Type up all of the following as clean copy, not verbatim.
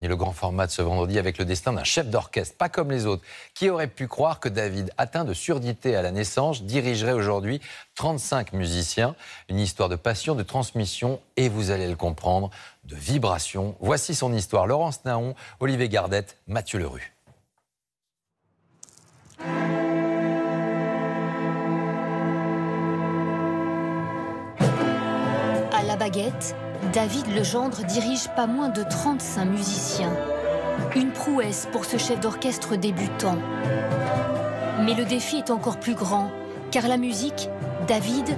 Et le grand format de ce vendredi avec le destin d'un chef d'orchestre, pas comme les autres. Qui aurait pu croire que David, atteint de surdité à la naissance, dirigerait aujourd'hui 35 musiciens? Une histoire de passion, de transmission et, vous allez le comprendre, de vibration. Voici son histoire. Laurence Naon, Olivier Gardette, Mathieu Lerue. À la baguette, David Legendre dirige pas moins de 35 musiciens. Une prouesse pour ce chef d'orchestre débutant. Mais le défi est encore plus grand, car la musique, David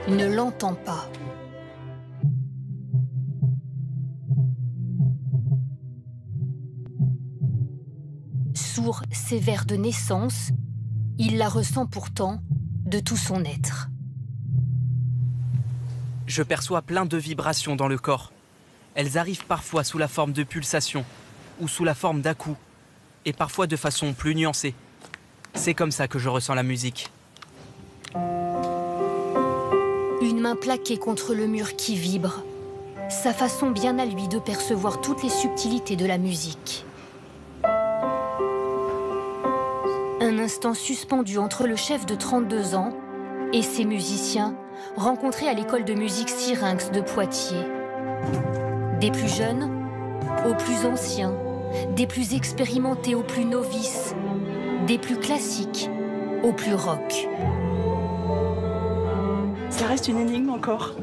ne l'entend pas. Sourd sévère de naissance, il la ressent pourtant de tout son être. Je perçois plein de vibrations dans le corps. Elles arrivent parfois sous la forme de pulsations ou sous la forme d'à-coups, et parfois de façon plus nuancée. C'est comme ça que je ressens la musique. Une main plaquée contre le mur qui vibre. Sa façon bien à lui de percevoir toutes les subtilités de la musique. Un instant suspendu entre le chef de 32 ans et ses musiciens, rencontrés à l'école de musique Syrinx de Poitiers. Des plus jeunes aux plus anciens, des plus expérimentés aux plus novices, des plus classiques aux plus rock. Ça reste une énigme encore.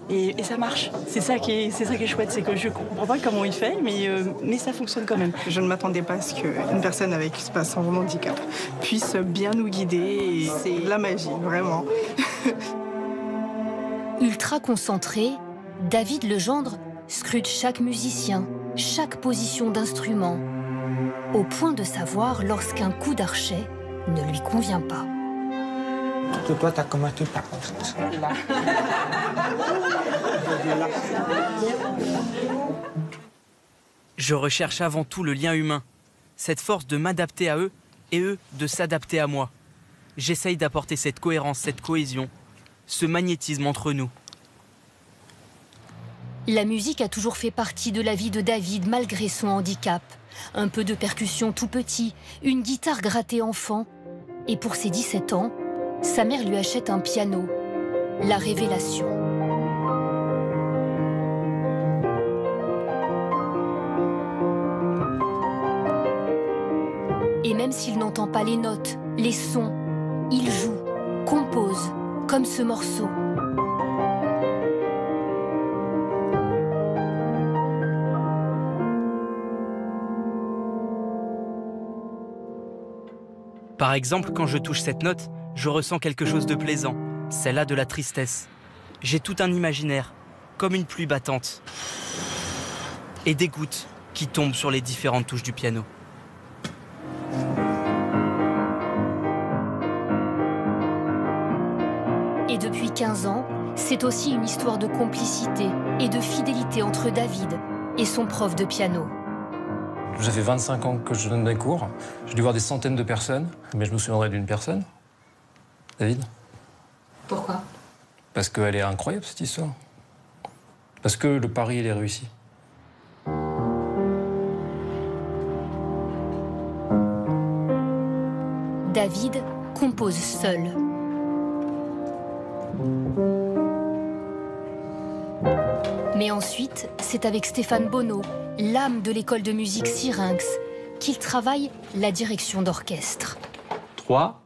Et ça marche. C'est ça qui est chouette, c'est que je ne comprends pas comment il fait, mais ça fonctionne quand même. Je ne m'attendais pas à ce qu'une personne avec un syndrome handicap puisse bien nous guider. C'est la magie, vraiment. Ultra concentré, David Legendre scrute chaque musicien, chaque position d'instrument, au point de savoir lorsqu'un coup d'archet ne lui convient pas. Toi, t'as commencé par là. Je recherche avant tout le lien humain, cette force de m'adapter à eux et eux de s'adapter à moi. J'essaye d'apporter cette cohérence, cette cohésion, ce magnétisme entre nous. La musique a toujours fait partie de la vie de David malgré son handicap. Un peu de percussion tout petit, une guitare grattée enfant. Et pour ses 17 ans, sa mère lui achète un piano, la révélation. Et même s'il n'entend pas les notes, les sons, il joue, compose, comme ce morceau. Par exemple, quand je touche cette note, je ressens quelque chose de plaisant, celle-là de la tristesse. J'ai tout un imaginaire, comme une pluie battante. Et des gouttes qui tombent sur les différentes touches du piano. Et depuis 15 ans, c'est aussi une histoire de complicité et de fidélité entre David et son prof de piano. Ça fait 25 ans que je donne des cours. J'ai dû voir des centaines de personnes, mais je me souviendrai d'une personne. David. Pourquoi? Parce qu'elle est incroyable, cette histoire. Parce que le pari, il est réussi. David compose seul. Mais ensuite, c'est avec Stéphane Bonneau, l'âme de l'école de musique Syrinx, qu'il travaille la direction d'orchestre. 3,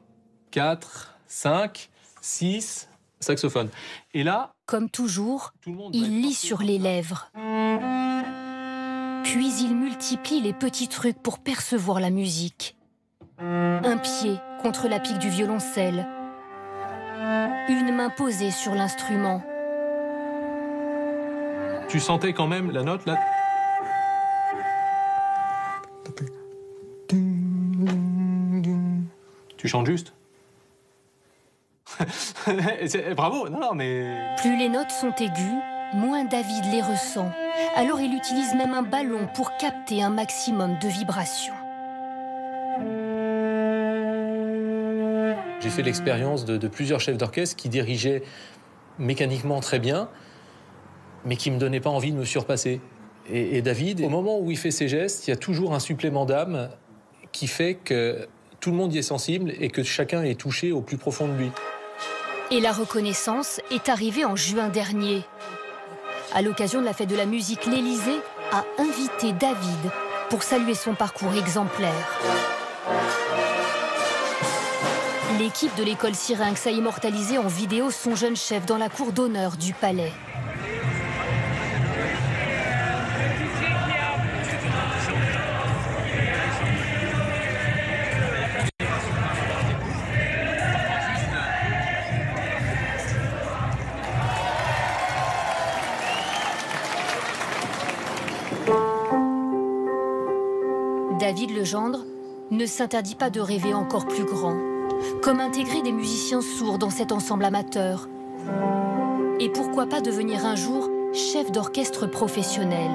4, 5, 6, saxophone. Et là... Comme toujours, il lit sur les lèvres. Puis il multiplie les petits trucs pour percevoir la musique. Un pied contre la pique du violoncelle. Une main posée sur l'instrument. Tu sentais quand même la note, là? Tu chantes juste? Bravo, non, mais... Plus les notes sont aiguës, moins David les ressent. Alors il utilise même un ballon pour capter un maximum de vibrations. J'ai fait l'expérience de plusieurs chefs d'orchestre qui dirigeaient mécaniquement très bien, mais qui ne me donnaient pas envie de me surpasser. Et David, au moment où il fait ses gestes, il y a toujours un supplément d'âme qui fait que tout le monde y est sensible et que chacun est touché au plus profond de lui. Et la reconnaissance est arrivée en juin dernier. À l'occasion de la fête de la musique, l'Élysée a invité David pour saluer son parcours exemplaire. L'équipe de l'école Syrinx a immortalisé en vidéo son jeune chef dans la cour d'honneur du palais. David Legendre ne s'interdit pas de rêver encore plus grand, comme intégrer des musiciens sourds dans cet ensemble amateur. Et pourquoi pas devenir un jour chef d'orchestre professionnel.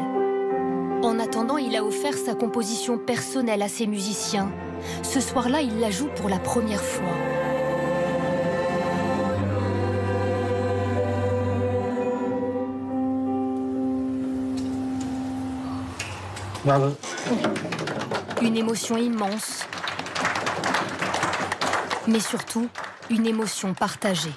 En attendant, il a offert sa composition personnelle à ses musiciens. Ce soir-là, il la joue pour la première fois. Bravo. Une émotion immense, mais surtout une émotion partagée.